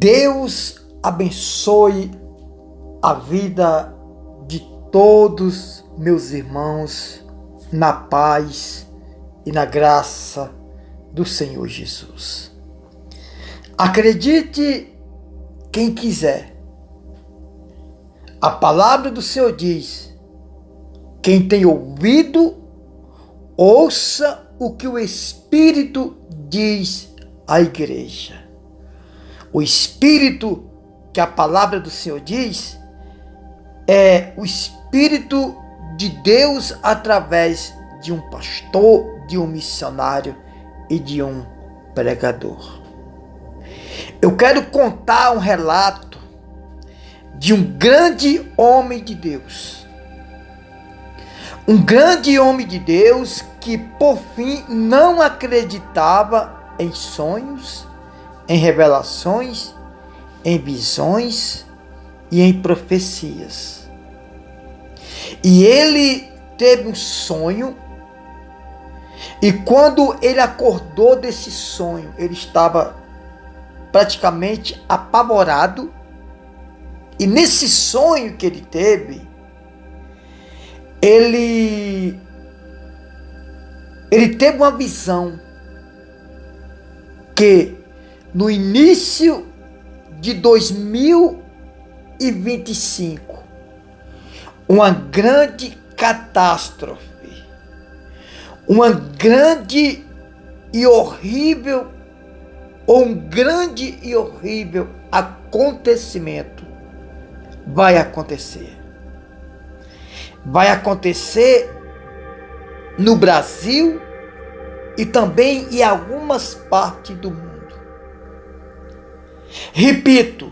Deus abençoe a vida de todos meus irmãos na paz e na graça do Senhor Jesus. Acredite quem quiser. A palavra do Senhor diz: quem tem ouvido, ouça o que o Espírito diz à igreja. O Espírito que a palavra do Senhor diz é o Espírito de Deus através de um pastor, de um missionário e de um pregador. Eu quero contar um relato de um grande homem de Deus. Um grande homem de Deus que, por fim, não acreditava em sonhos, em revelações, em visões e em profecias. E ele teve um sonho, e quando ele acordou desse sonho, ele estava praticamente apavorado. E nesse sonho que ele teve, ele teve uma visão que no início de 2025, uma grande catástrofe, uma grande e horrível, ou um grande e horrível acontecimento vai acontecer. Vai acontecer no Brasil e também em algumas partes do mundo. Repito,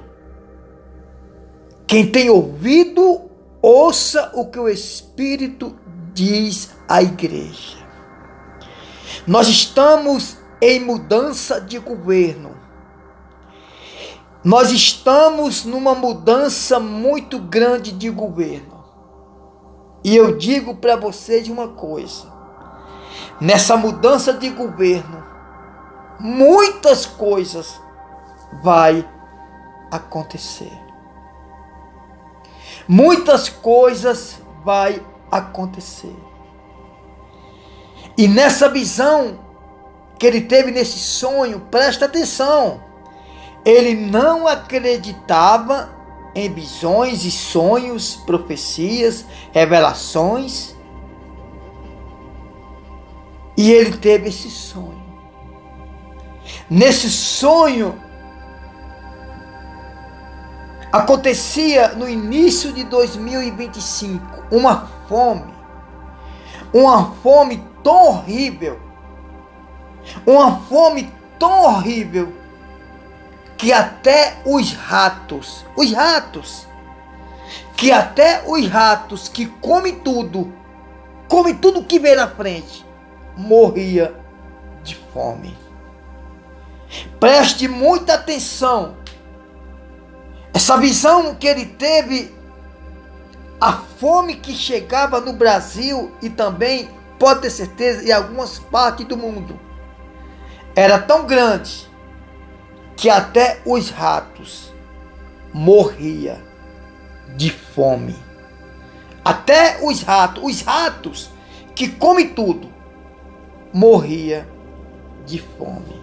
quem tem ouvido, ouça o que o Espírito diz à igreja. Nós estamos em mudança de governo. Nós estamos numa mudança muito grande de governo. E eu digo para vocês uma coisa: nessa mudança de governo, muitas coisas vai acontecer. Muitas coisas vai acontecer. E nessa visão que ele teve nesse sonho, presta atenção, ele não acreditava em visões e sonhos, profecias, revelações. E ele teve esse sonho. Nesse sonho, acontecia no início de 2025 uma fome tão horrível, que até os ratos que comem tudo que vê na frente, morria de fome. Preste muita atenção. Essa visão que ele teve, a fome que chegava no Brasil e também, pode ter certeza, em algumas partes do mundo, era tão grande que até os ratos morriam de fome. Até os ratos que comem tudo, morria de fome.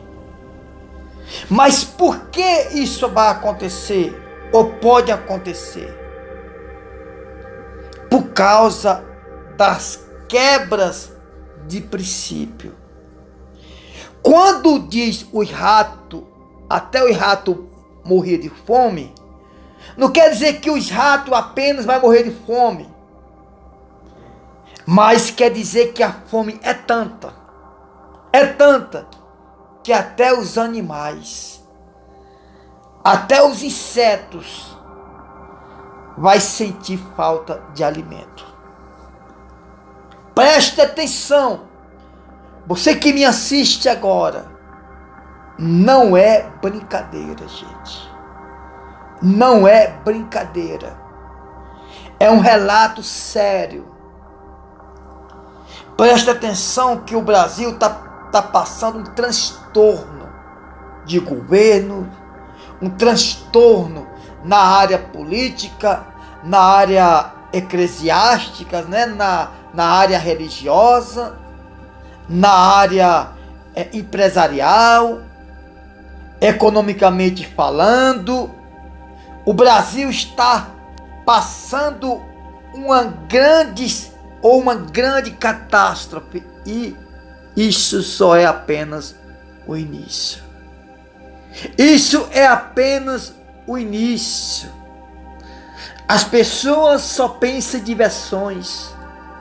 Mas por que isso vai acontecer? Ou pode acontecer? Por causa das quebras de princípio. Quando diz os ratos, até os ratos morrer de fome, não quer dizer que os ratos apenas vão morrer de fome, mas quer dizer que a fome é tanta que até os animais, até os insetos vai sentir falta de alimento. Preste atenção, você que me assiste agora, não é brincadeira, gente. Não é brincadeira. É um relato sério. Preste atenção que o Brasil está passando um transtorno de governo, um transtorno na área política, na área eclesiástica, né? na área religiosa, na área empresarial, economicamente falando. O Brasil está passando uma grande catástrofe, e isso só é apenas o início. Isso é apenas o início. As pessoas só pensam em diversões,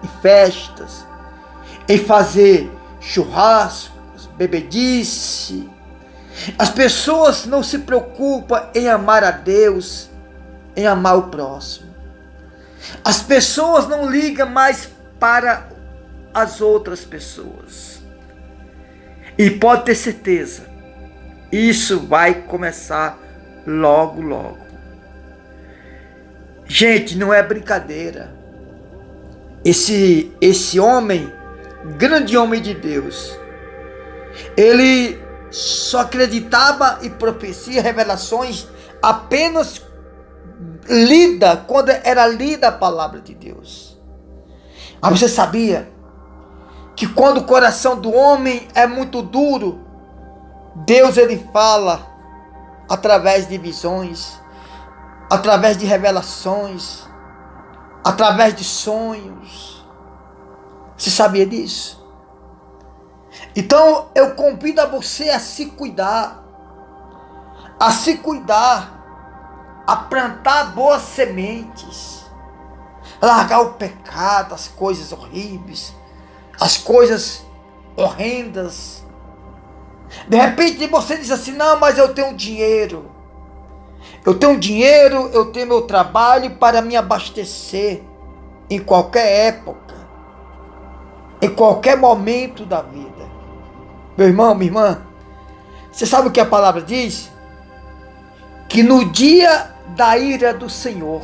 em festas, em fazer churrascos, bebedice. As pessoas não se preocupam em amar a Deus, em amar o próximo. As pessoas não ligam mais para as outras pessoas. E pode ter certeza, isso vai começar logo, logo. Gente, não é brincadeira. Esse homem, grande homem de Deus, ele só acreditava em profecia, revelações, apenas quando era lida a palavra de Deus. Mas você sabia que quando o coração do homem é muito duro, Deus ele fala através de visões, através de revelações, através de sonhos. Você sabia disso? Então eu convido a você a se cuidar, a plantar boas sementes, largar o pecado, as coisas horríveis, as coisas horrendas. De repente você diz assim: não, mas eu tenho dinheiro, eu tenho meu trabalho para me abastecer em qualquer época, em qualquer momento da vida. Meu irmão, minha irmã, você sabe o que a palavra diz? Que no dia da ira do Senhor,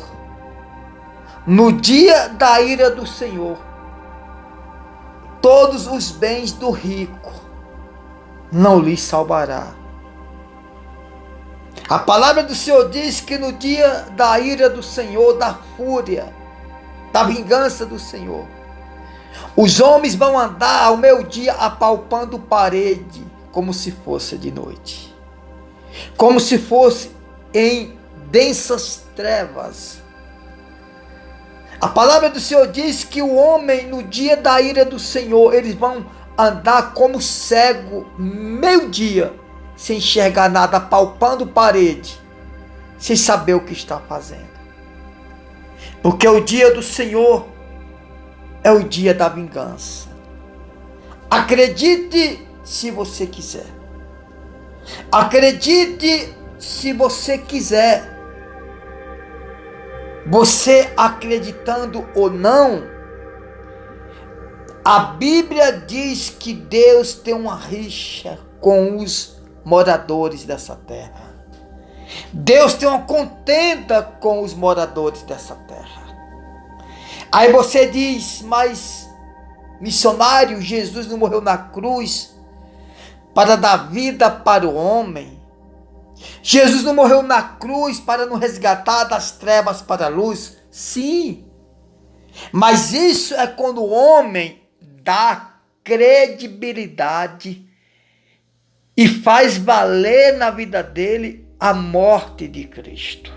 todos os bens do rico não lhe salvará. A palavra do Senhor diz que no dia da ira do Senhor, da fúria, da vingança do Senhor, os homens vão andar ao meio-dia apalpando parede, como se fosse de noite, como se fosse em densas trevas. A palavra do Senhor diz que o homem, no dia da ira do Senhor, eles vão andar como cego, meio-dia, sem enxergar nada, apalpando parede, sem saber o que está fazendo. Porque o dia do Senhor é o dia da vingança. Acredite se você quiser. Acredite se você quiser. Você acreditando ou não, a Bíblia diz que Deus tem uma rixa com os moradores dessa terra. Deus tem uma contenda com os moradores dessa terra. Aí você diz: mas missionário, Jesus não morreu na cruz para dar vida para o homem? Jesus não morreu na cruz para nos resgatar das trevas para a luz? Sim, mas isso é quando o homem dá credibilidade e faz valer na vida dele a morte de Cristo.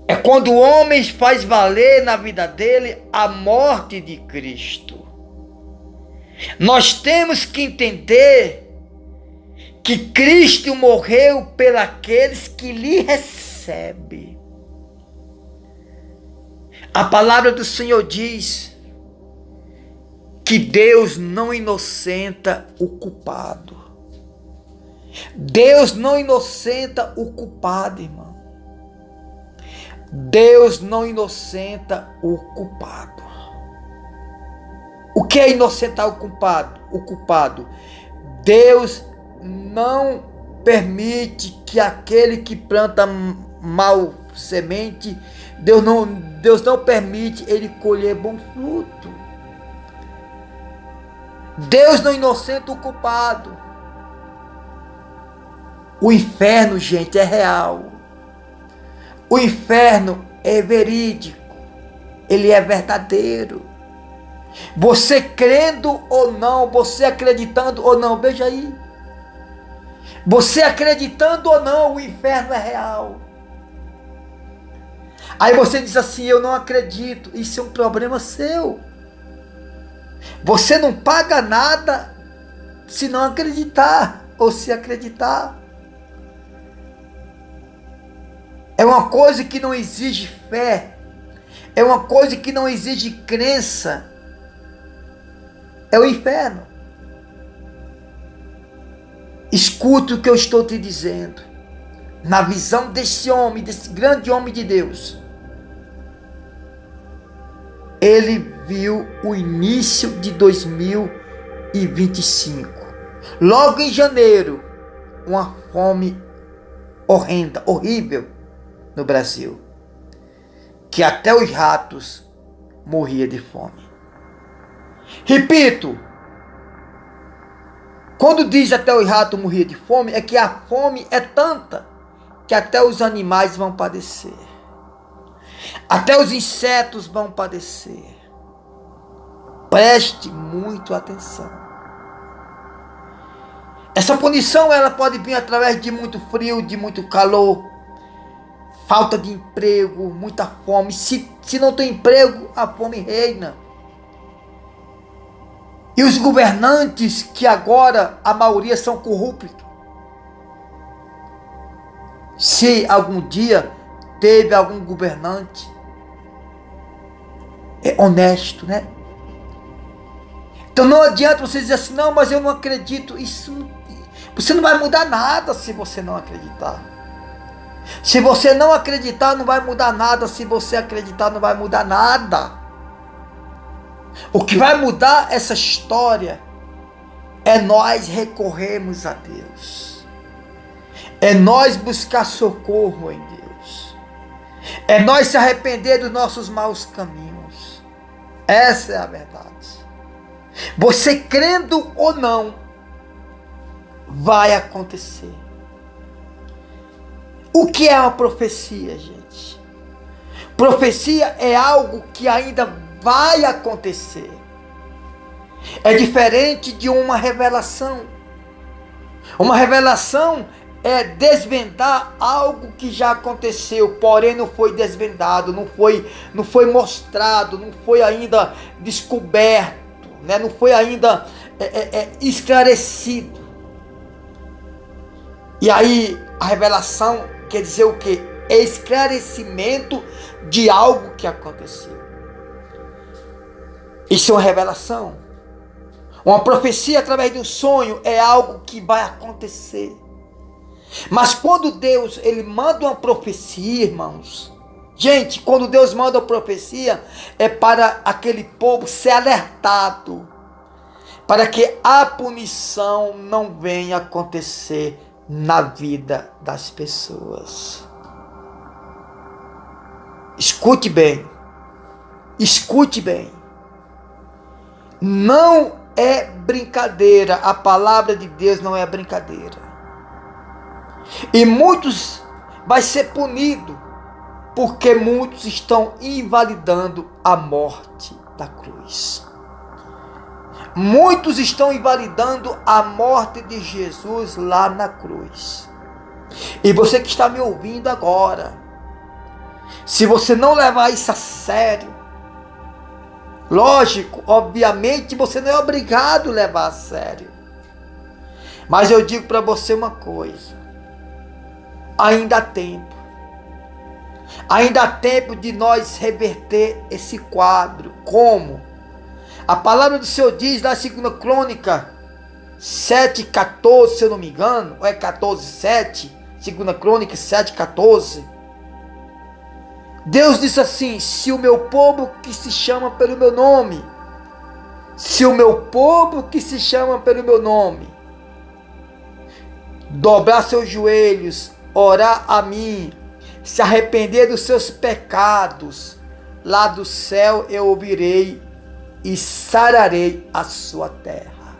É quando o homem faz valer na vida dele a morte de Cristo. Nós temos que entender que Cristo morreu pelos que lhe recebem. A palavra do Senhor diz que Deus não inocenta o culpado. Deus não inocenta o culpado, irmão. Deus não inocenta o culpado. O que é inocentar o culpado? Deus não permite que aquele que planta mal semente, Deus não permite ele colher bom fruto. Deus não inocenta o culpado. O inferno, gente, é real. O inferno é verídico. Ele é verdadeiro. Você crendo ou não, você acreditando ou não, veja aí. Você acreditando ou não, o inferno é real. Aí você diz assim, eu não acredito. Isso é um problema seu. Você não paga nada se não acreditar ou se acreditar. É uma coisa que não exige fé. É uma coisa que não exige crença. É o inferno. Escute o que eu estou te dizendo. Na visão desse homem, desse grande homem de Deus, ele viu o início de 2025. Logo em janeiro, uma fome horrenda, horrível no Brasil, que até os ratos morriam de fome. Repito, quando diz até os ratos morriam de fome, é que a fome é tanta que até os animais vão padecer. Até os insetos vão padecer. Preste muito atenção. Essa punição ela pode vir através de muito frio, de muito calor, falta de emprego, muita fome. Se não tem emprego, a fome reina. E os governantes, que agora a maioria são corruptos. Se algum dia teve algum governante honesto, né? Então não adianta você dizer assim, não, mas eu não acredito. Você não vai mudar nada se você não acreditar. Se você não acreditar, não vai mudar nada. Se você acreditar, não vai mudar nada. O que vai mudar essa história é nós recorrermos a Deus. É nós buscar socorro em Deus. É nós se arrepender dos nossos maus caminhos. Essa é a verdade. Você crendo ou não, vai acontecer. O que é uma profecia, gente? Profecia é algo que ainda vai acontecer. É diferente de uma revelação. Uma revelação é desvendar algo que já aconteceu, porém não foi desvendado, não foi mostrado, não foi ainda descoberto, né? Não foi ainda esclarecido. E aí a revelação quer dizer o quê? É esclarecimento de algo que aconteceu. Isso é uma revelação. Uma profecia através de um sonho é algo que vai acontecer. Mas quando Deus ele manda uma profecia, irmãos, gente, quando Deus manda uma profecia, é para aquele povo ser alertado, para que a punição não venha acontecer na vida das pessoas. Escute bem, escute bem. Não é brincadeira, a palavra de Deus não é brincadeira. E muitos vai ser punido, porque muitos estão invalidando a morte da cruz. Muitos estão invalidando a morte de Jesus lá na cruz. E você que está me ouvindo agora, se você não levar isso a sério, lógico, obviamente você não é obrigado a levar a sério. Mas eu digo para você uma coisa. Ainda há tempo. Ainda há tempo de nós reverter esse quadro. Como? A palavra do Senhor diz na 2 Crônica 7,14, se eu não me engano, ou é 14,7, 2 Crônica 7,14. Deus disse assim: se o meu povo que se chama pelo meu nome, se o meu povo que se chama pelo meu nome, dobrar seus joelhos, orar a mim, se arrepender dos seus pecados, lá do céu eu ouvirei e sararei a sua terra.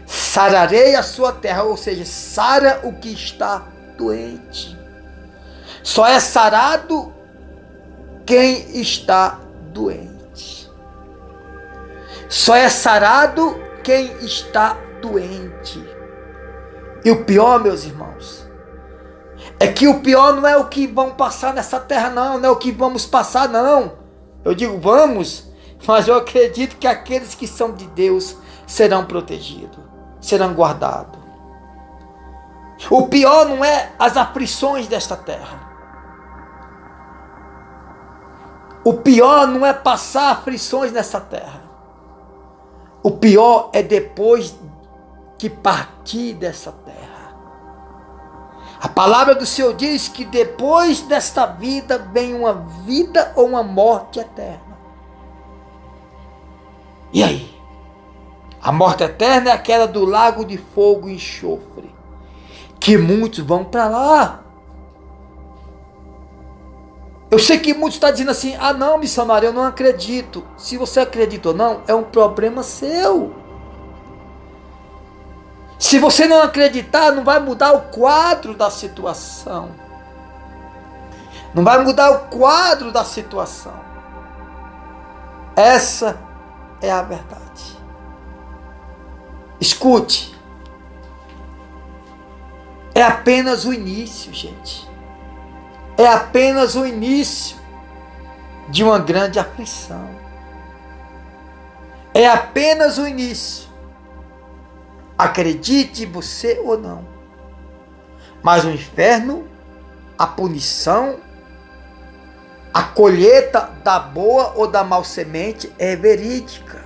Sararei a sua terra, ou seja, sara o que está doente. Só é sarado quem está doente. Só é sarado quem está doente. E o pior, meus irmãos, é que o pior não é o que vão passar nessa terra, não é o que vamos passar, não. Eu digo vamos, mas eu acredito que aqueles que são de Deus serão protegidos, serão guardados. O pior não é as aflições desta terra. O pior não é passar aflições nessa terra. O pior é depois que partir dessa terra. A palavra do Senhor diz que depois desta vida vem uma vida ou uma morte eterna. E aí? A morte eterna é aquela do lago de fogo e enxofre, que muitos vão para lá. Eu sei que muitos estão dizendo assim, ah não, missionário, eu não acredito. Se você acredita ou não, é um problema seu. Se você não acreditar, não vai mudar o quadro da situação. Não vai mudar o quadro da situação. Essa é a verdade. Escute. É apenas o início, gente. É apenas o início de uma grande aflição. É apenas o início. Acredite você ou não. Mas o inferno, a punição, a colheita da boa ou da mal semente é verídica.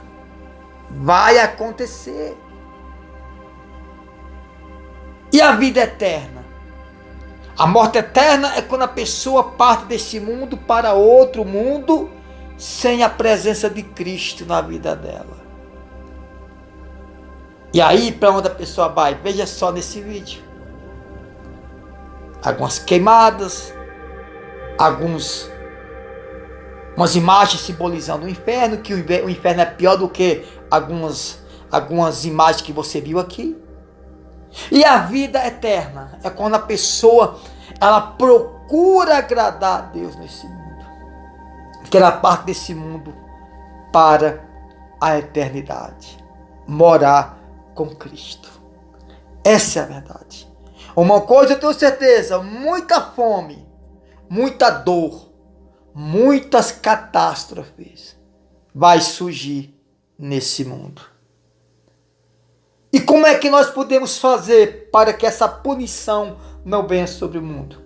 Vai acontecer. E a vida eterna? A morte eterna é quando a pessoa parte desse mundo para outro mundo sem a presença de Cristo na vida dela. E aí, para onde a pessoa vai? Veja só nesse vídeo. Algumas queimadas, umas imagens simbolizando o inferno, que o inferno é pior do que algumas imagens que você viu aqui. E a vida eterna é quando a pessoa ela procura agradar a Deus nesse mundo, que ela parte desse mundo para a eternidade, morar com Cristo. Essa é a verdade. Uma coisa eu tenho certeza, muita fome, muita dor, muitas catástrofes vai surgir nesse mundo. E como é que nós podemos fazer para que essa punição não venha sobre o mundo?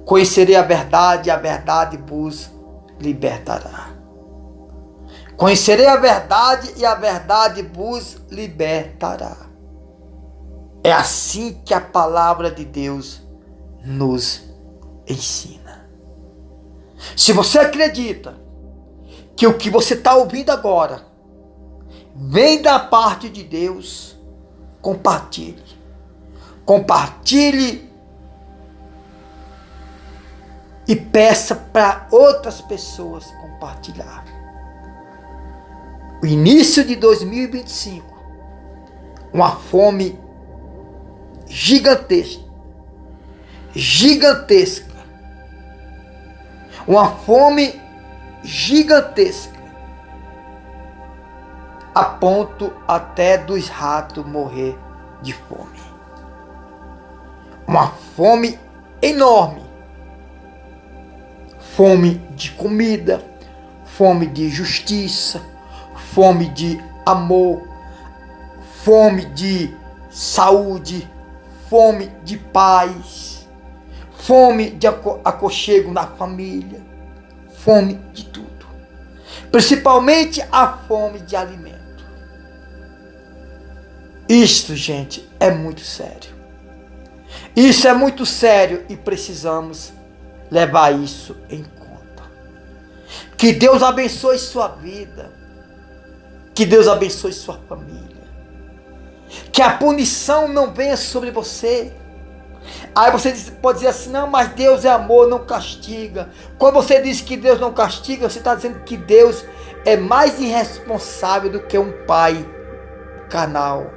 Conhecerei a verdade, e a verdade vos libertará. Conhecerei a verdade, e a verdade vos libertará. É assim que a palavra de Deus nos ensina. Se você acredita que o que você está ouvindo agora vem da parte de Deus, compartilhe. Compartilhe e peça para outras pessoas compartilhar. O início de 2025, uma fome gigantesca, uma fome gigantesca, a ponto até dos ratos morrer de fome. Uma fome enorme. Fome de comida, fome de justiça, fome de amor, fome de saúde, fome de paz, fome de aconchego na família, fome de tudo. Principalmente a fome de alimento. Isto, gente, é muito sério. Isso é muito sério e precisamos levar isso em conta. Que Deus abençoe sua vida. Que Deus abençoe sua família. Que a punição não venha sobre você. Aí você pode dizer assim, não, mas Deus é amor, não castiga. Quando você diz que Deus não castiga, você está dizendo que Deus é mais irresponsável do que um pai carnal.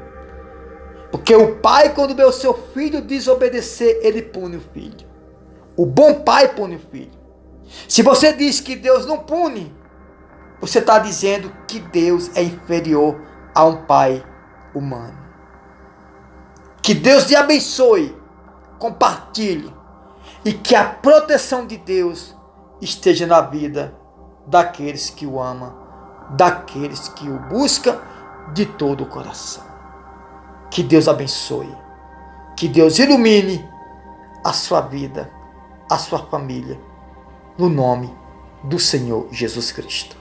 Porque o pai, quando vê o seu filho desobedecer, ele pune o filho. O bom pai pune o filho. Se você diz que Deus não pune, você está dizendo que Deus é inferior a um pai humano. Que Deus te abençoe, compartilhe, e que a proteção de Deus esteja na vida daqueles que o amam, daqueles que o buscam de todo o coração. Que Deus abençoe, que Deus ilumine a sua vida, a sua família, no nome do Senhor Jesus Cristo.